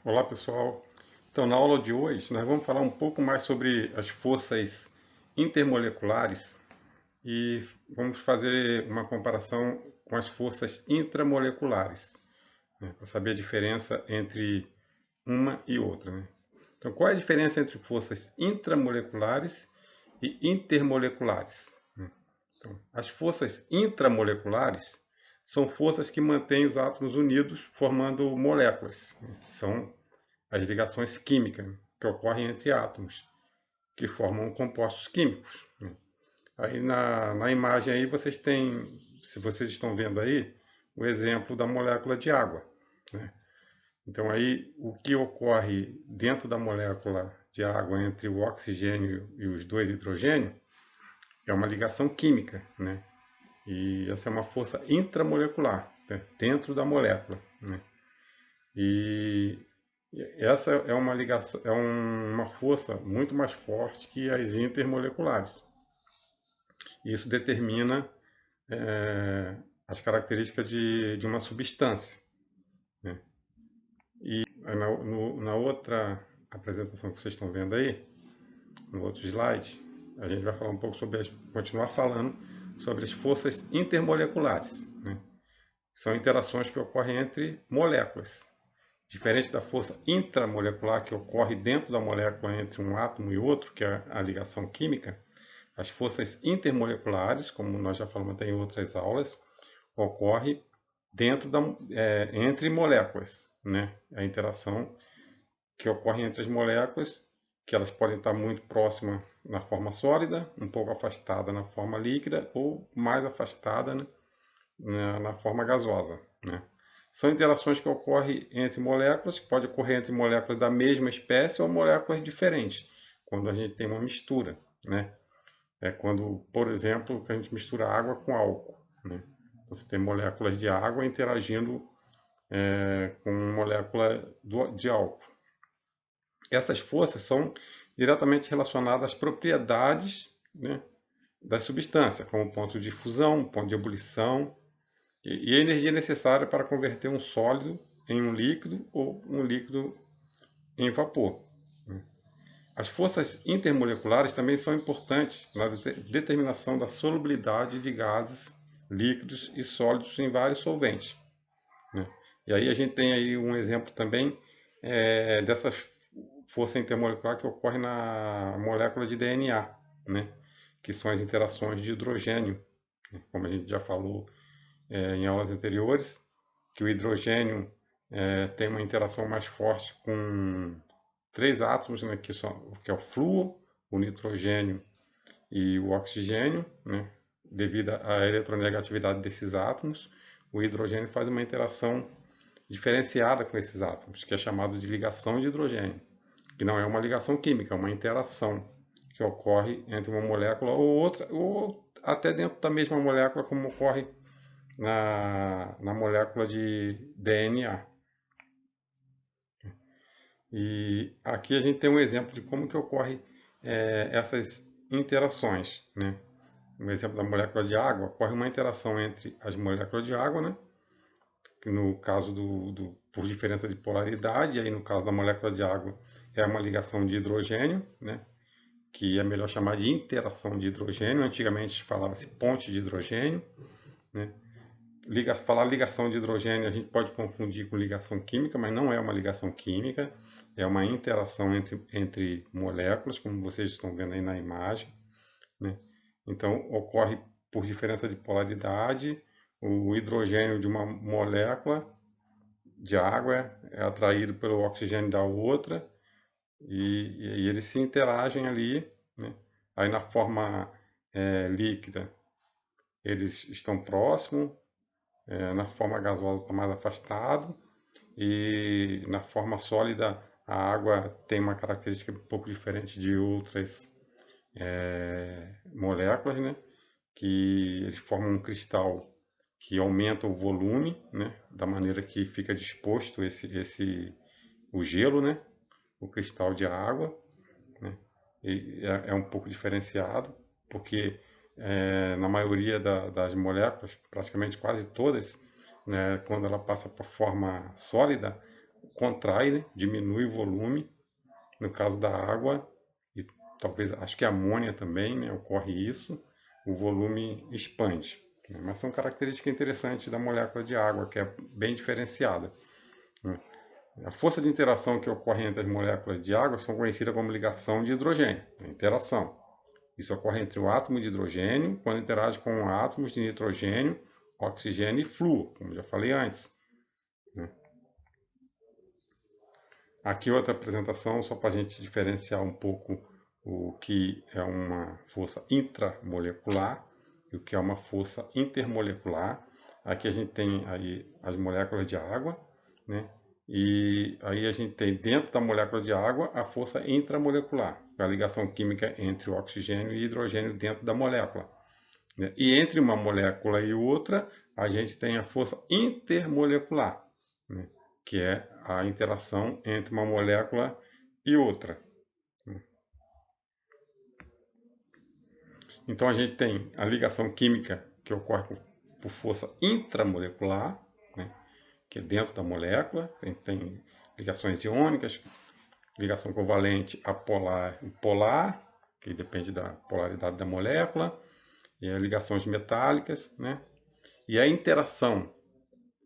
Olá pessoal, então na aula de hoje nós vamos falar um pouco mais sobre as forças intermoleculares e vamos fazer uma comparação com as forças intramoleculares, né, para saber a diferença entre uma e outra, né? Então qual é a diferença entre forças intramoleculares e intermoleculares, né? Então, as forças intramoleculares são forças que mantêm os átomos unidos formando moléculas, né? São as ligações químicas que ocorrem entre átomos, que formam compostos químicos, né? Aí na imagem aí vocês têm, se vocês estão vendo aí, o exemplo da molécula de água, né? Então aí o que ocorre dentro da molécula de água entre o oxigênio e os dois hidrogênios é uma ligação química, né? E essa é uma força intramolecular, né? Dentro da molécula, né? E essa é uma ligação, é uma força muito mais forte que as intermoleculares. Isso determina as características de uma substância, né? E na outra apresentação que vocês estão vendo aí, no outro slide, a gente vai falar um pouco sobre continuar falando sobre as forças intermoleculares, né? São interações que ocorrem entre moléculas. Diferente da força intramolecular que ocorre dentro da molécula entre um átomo e outro, que é a ligação química, as forças intermoleculares, como nós já falamos até em outras aulas, ocorre entre moléculas, né? A interação que ocorre entre as moléculas, que elas podem estar muito próximas na forma sólida, um pouco afastada na forma líquida ou mais afastada, né, na forma gasosa, né? São interações que ocorrem entre moléculas, que pode ocorrer entre moléculas da mesma espécie ou moléculas diferentes, quando a gente tem uma mistura, né? É quando, por exemplo, que a gente mistura água com álcool, né? Então, você tem moléculas de água interagindo com molécula de álcool. Essas forças são diretamente relacionadas às propriedades, né, das substâncias, como ponto de fusão, ponto de ebulição, e a energia necessária para converter um sólido em um líquido ou um líquido em vapor, né? As forças intermoleculares também são importantes na determinação da solubilidade de gases, líquidos e sólidos em vários solventes, né? E aí a gente tem aí um exemplo também dessa força intermolecular que ocorre na molécula de DNA, né? Que são as interações de hidrogênio, né? Como a gente já falou em aulas anteriores, que o hidrogênio tem uma interação mais forte com três átomos, né, que é o flúor, o nitrogênio e o oxigênio, né, devido à eletronegatividade desses átomos. O hidrogênio faz uma interação diferenciada com esses átomos, que é chamado de ligação de hidrogênio, que não é uma ligação química, é uma interação que ocorre entre uma molécula ou outra, ou até dentro da mesma molécula, como ocorre na molécula de DNA. E aqui a gente tem um exemplo de como que ocorre essas interações, né? No exemplo da molécula de água, ocorre uma interação entre as moléculas de água, né? Que no caso por diferença de polaridade, aí no caso da molécula de água é uma ligação de hidrogênio, né? Que é melhor chamar de interação de hidrogênio. Antigamente falava-se ponte de hidrogênio, né? Falar ligação de hidrogênio a gente pode confundir com ligação química, mas não é uma ligação química, é uma interação entre moléculas, como vocês estão vendo aí na imagem, né? Então, ocorre por diferença de polaridade, o hidrogênio de uma molécula de água é atraído pelo oxigênio da outra, e eles se interagem ali, né? Aí na forma líquida, eles estão próximos, na forma gasosa está mais afastado, e na forma sólida a água tem uma característica um pouco diferente de outras moléculas, né? Que eles formam um cristal que aumenta o volume, né? Da maneira que fica disposto o gelo, né? O cristal de água, né? E é um pouco diferenciado, porque na maioria das moléculas, praticamente quase todas, né, quando ela passa por forma sólida, contrai, né? Diminui o volume. No caso da água, e talvez, acho que a amônia também, né? Ocorre isso, o volume expande. Né? Mas são características interessantes da molécula de água, que é bem diferenciada. Né? A força de interação que ocorre entre as moléculas de água são conhecidas como ligação de hidrogênio, interação. Isso ocorre entre o átomo de hidrogênio quando interage com átomos de nitrogênio, oxigênio e flúor, como já falei antes. Né? Aqui outra apresentação, só para a gente diferenciar um pouco o que é uma força intramolecular e o que é uma força intermolecular. Aqui a gente tem aí as moléculas de água, né? E aí a gente tem dentro da molécula de água a força intramolecular, a ligação química entre o oxigênio e hidrogênio dentro da molécula. Né? E entre uma molécula e outra, a gente tem a força intermolecular, né? Que é a interação entre uma molécula e outra. Então a gente tem a ligação química que ocorre por força intramolecular, né? Que é dentro da molécula, tem ligações iônicas, ligação covalente apolar e polar, que depende da polaridade da molécula, e ligações metálicas, né? E a interação,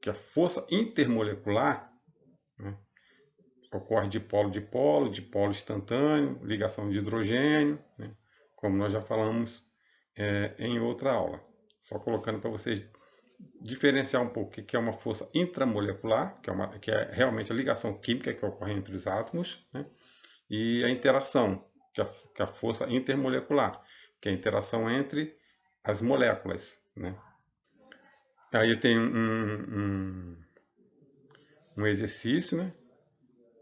que é a força intermolecular, né? Ocorre de polo instantâneo, ligação de hidrogênio, né? Como nós já falamos em outra aula. Só colocando para vocês diferenciar um pouco o que é uma força intramolecular, que é realmente a ligação química que ocorre entre os átomos, né? E a interação, que é a força intermolecular, que é a interação entre as moléculas, né? Aí tem um exercício, né,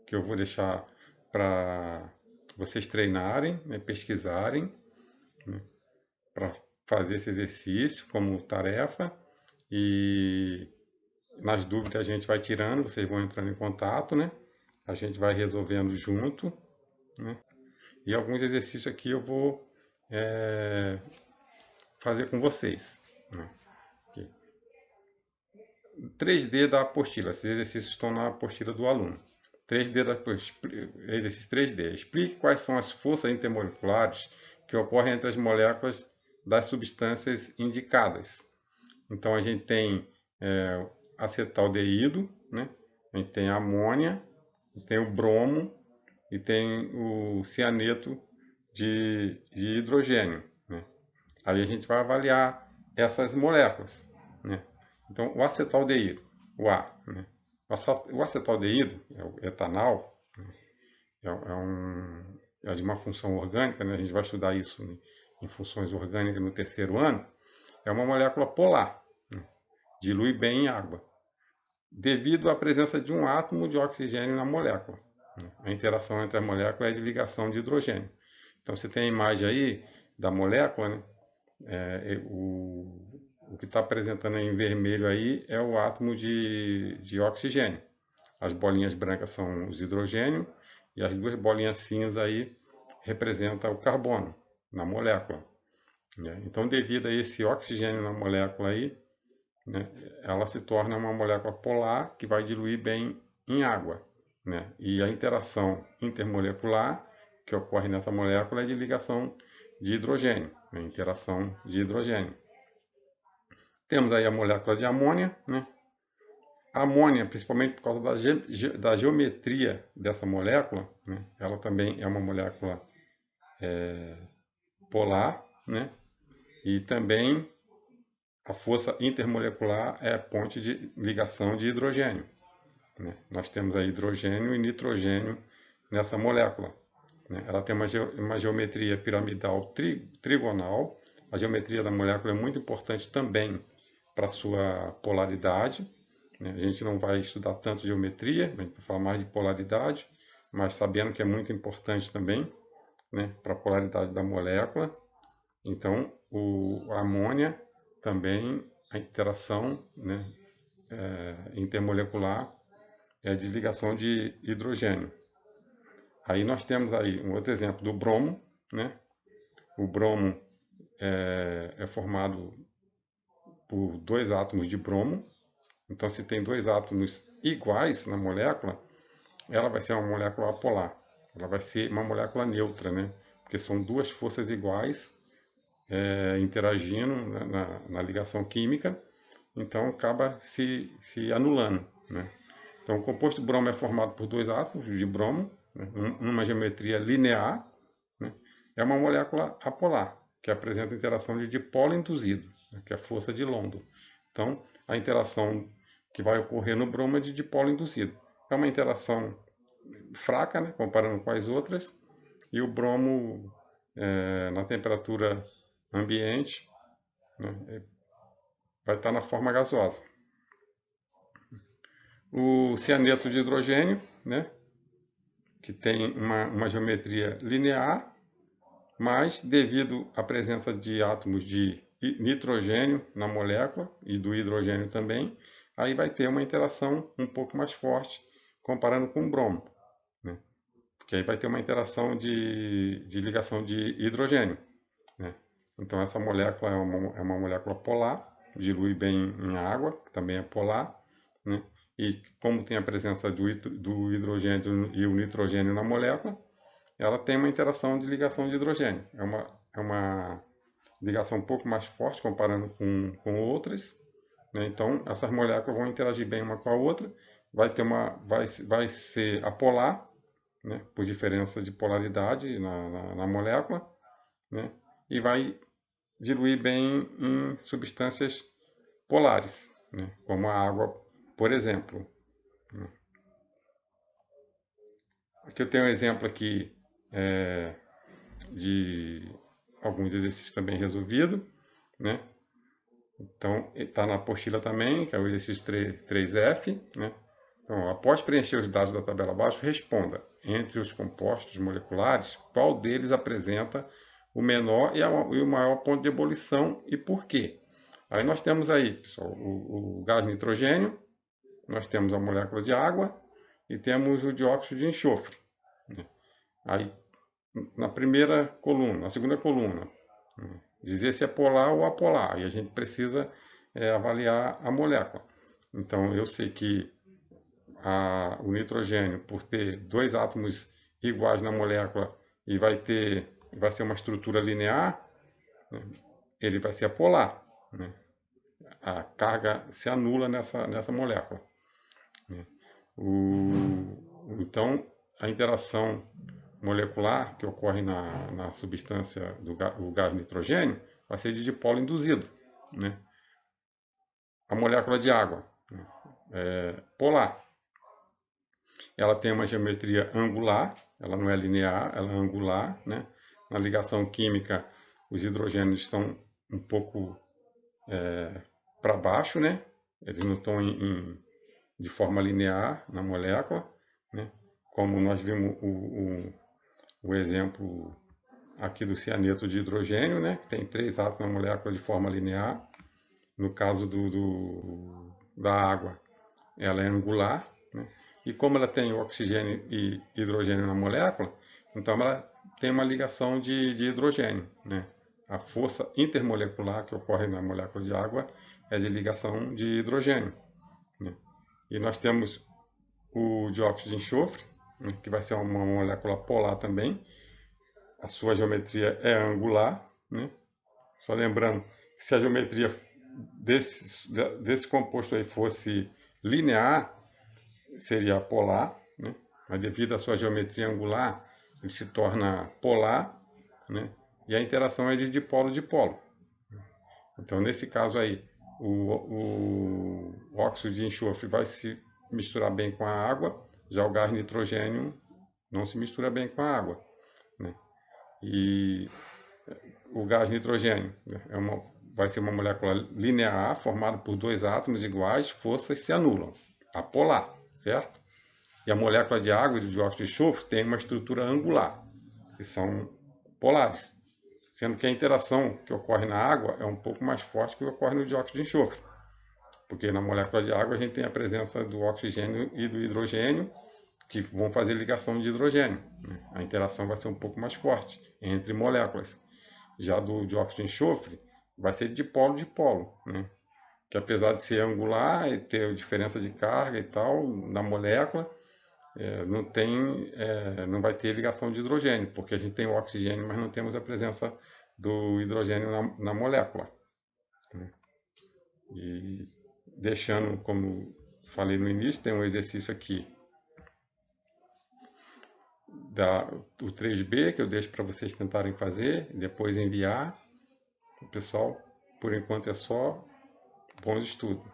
que eu vou deixar para vocês treinarem, né, pesquisarem, né, para fazer esse exercício como tarefa. E nas dúvidas a gente vai tirando, vocês vão entrando em contato, né? A gente vai resolvendo junto, né? E alguns exercícios aqui eu vou fazer com vocês, né? 3D da apostila. Esses exercícios estão na apostila do aluno. 3D exercício 3D. Explique quais são as forças intermoleculares que ocorrem entre as moléculas das substâncias indicadas. Então a gente tem acetaldeído, né? A gente tem a amônia, a gente tem o bromo e tem o cianeto de hidrogênio, né? Aí a gente vai avaliar essas moléculas, né? Então, o acetaldeído, o A, né? O acetaldeído, é o etanol, é de uma função orgânica, né? A gente vai estudar isso em funções orgânicas no terceiro ano. É uma molécula polar, né? Dilui bem em água, devido à presença de um átomo de oxigênio na molécula. Né? A interação entre as moléculas é de ligação de hidrogênio. Então, você tem a imagem aí da molécula, né? O que está apresentando em vermelho aí é o átomo de oxigênio. As bolinhas brancas são os hidrogênios e as duas bolinhas cinzas aí representam o carbono na molécula. Né? Então, devido a esse oxigênio na molécula aí, né, ela se torna uma molécula polar que vai diluir bem em água. Né? E a interação intermolecular que ocorre nessa molécula é de ligação de hidrogênio, né? Interação de hidrogênio. Temos aí a molécula de amônia, né? A amônia, principalmente por causa da geometria dessa molécula, né? Ela também é uma molécula polar, né? E também a força intermolecular é a ponte de ligação de hidrogênio. Né? Nós temos aí hidrogênio e nitrogênio nessa molécula. Né? Ela tem uma geometria piramidal trigonal. A geometria da molécula é muito importante também para a sua polaridade. Né? A gente não vai estudar tanto geometria, a gente vai falar mais de polaridade, mas sabendo que é muito importante também, né, para a polaridade da molécula. Então, a amônia também, a interação, né, intermolecular é de ligação de hidrogênio. Aí nós temos aí um outro exemplo do bromo, né? O bromo é formado por dois átomos de bromo. Então, se tem dois átomos iguais na molécula, ela vai ser uma molécula apolar. Ela vai ser uma molécula neutra, né? Porque são duas forças iguais interagindo na ligação química, então acaba se anulando, né? Então, o composto bromo é formado por dois átomos de bromo, né, numa geometria linear, né? É uma molécula apolar, que apresenta interação de dipolo induzido, né, que é a força de London. Então, a interação que vai ocorrer no bromo é de dipolo induzido. É uma interação fraca, né, comparando com as outras, e o bromo, na temperatura ambiente, né, vai estar na forma gasosa. O cianeto de hidrogênio, né, que tem uma geometria linear, mas devido à presença de átomos de nitrogênio na molécula e do hidrogênio também, aí vai ter uma interação um pouco mais forte comparando com o bromo, né? Porque aí vai ter uma interação de ligação de hidrogênio, né? Então essa molécula é uma molécula polar, dilui bem em água, que também é polar, né? E como tem a presença do hidrogênio e o nitrogênio na molécula, ela tem uma interação de ligação de hidrogênio. É uma ligação um pouco mais forte comparando com outras, né? Então essas moléculas vão interagir bem uma com a outra, vai ser apolar, né? Por diferença de polaridade na molécula, né? E vai diluir bem em substâncias polares, né? Como a água, por exemplo. Aqui eu tenho um exemplo aqui de alguns exercícios também resolvidos, né? Então, está na apostila também, que é o exercício 3F, né? Então, após preencher os dados da tabela abaixo, responda, entre os compostos moleculares, qual deles apresenta o menor e o maior ponto de ebulição e por quê? Aí nós temos aí, pessoal, o gás nitrogênio, nós temos a molécula de água e temos o dióxido de enxofre, né? Aí, na primeira coluna, na segunda coluna, né, dizer se é polar ou apolar. E a gente precisa avaliar a molécula. Então, eu sei que o nitrogênio, por ter dois átomos iguais na molécula e vai ser uma estrutura linear, né, ele vai ser apolar, né? A carga se anula nessa molécula, né? Então, a interação molecular que ocorre na substância do gás nitrogênio vai ser de dipolo induzido, né? A molécula de água, né, polar. Ela tem uma geometria angular, ela não é linear, ela é angular, né? Na ligação química, os hidrogênios estão um pouco para baixo, né? Eles não estão de forma linear na molécula, né? Como nós vimos o exemplo aqui do cianeto de hidrogênio, né? Que tem 3 átomos na molécula de forma linear. No caso da água, ela é angular, né? E como ela tem oxigênio e hidrogênio na molécula, então ela tem uma ligação de hidrogênio, né? A força intermolecular que ocorre na molécula de água é de ligação de hidrogênio, né? E nós temos o dióxido de enxofre, né, que vai ser uma molécula polar também. A sua geometria é angular, né? Só lembrando que se a geometria desse composto aí fosse linear, seria polar, né? Mas devido à sua geometria angular, ele se torna polar, né? E a interação é de dipolo-dipolo. Então, nesse caso aí, o óxido de enxofre vai se misturar bem com a água, já o gás nitrogênio não se mistura bem com a água, né? E o gás nitrogênio, né, vai ser uma molécula linear formada por dois átomos iguais, forças se anulam, apolar, certo? E a molécula de água e de dióxido de enxofre tem uma estrutura angular, que são polares, sendo que a interação que ocorre na água é um pouco mais forte que ocorre no dióxido de enxofre, porque na molécula de água a gente tem a presença do oxigênio e do hidrogênio, que vão fazer ligação de hidrogênio, né? A interação vai ser um pouco mais forte entre moléculas. Já do dióxido de enxofre, vai ser de polo, né? Que apesar de ser angular e ter diferença de carga e tal na molécula, não vai ter ligação de hidrogênio, porque a gente tem o oxigênio, mas não temos a presença do hidrogênio na molécula. E deixando, como falei no início, tem um exercício aqui do 3B, que eu deixo para vocês tentarem fazer, depois enviar. O pessoal, por enquanto, é só bons estudos.